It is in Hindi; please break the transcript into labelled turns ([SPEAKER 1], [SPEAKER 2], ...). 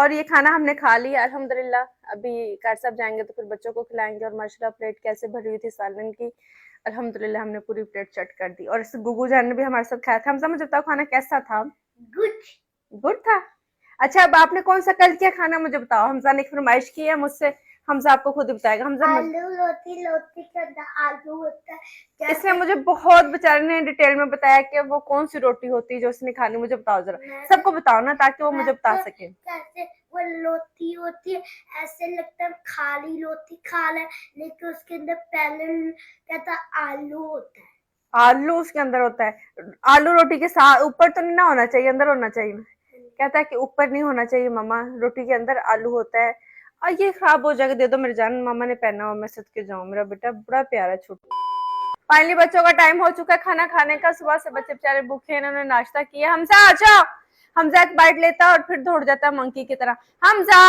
[SPEAKER 1] और ये खाना हमने खा लिया अल्हम्दुलिल्लाह। अभी कार साहब जाएंगे तो फिर बच्चों को खिलाएंगे। और माशाल्लाह प्लेट कैसे भरी हुई थी सालन की, अल्हम्दुलिल्लाह हमने पूरी प्लेट चट कर दी। और इस गुगू जान ने भी हमारे साथ खाया था। हमजा मुझे बताओ खाना कैसा था? गुड। गुड था। अच्छा अब आपने कौन सा कल किया खाना मुझे बताओ। हमजा ने फरमाइश की है मुझसे, हमजा आपको खुद ही बताएगा। हमजा
[SPEAKER 2] आलू रोटी, रोटी के अंदर आलू होता है।
[SPEAKER 1] इसने मुझे बहुत बेचारे ने डिटेल में बताया कि वो कौन सी रोटी होती है जो उसने खानी। मुझे बताओ जरा, सबको बताओ ना ताकि वो मुझे बता सके।
[SPEAKER 2] कैसे वो रोटी होती है, ऐसे लगता है खाली रोटी खा ले, लेकिन उसके अंदर पहले कहता आलू होता है।
[SPEAKER 1] आलू उसके अंदर होता है। आलू रोटी के साथ ऊपर तो नहीं ना होना चाहिए, अंदर होना चाहिए। कहता है कि ऊपर नहीं होना चाहिए मामा, रोटी के अंदर आलू होता है। और ये खराब हो जाएगा, दे दो मेरी जान, मामा ने पहना हुआ मैं सदके जाऊं। मेरा बेटा बड़ा प्यारा छोटा। फाइनली बच्चों का टाइम हो चुका है खाना खाने का। सुबह से बच्चे बेचारे भूखे, इन्होंने नाश्ता किया। हमजा आ जाओ। हमजा एक बाइट लेता और फिर दौड़ जाता मंकी की तरह। हमजा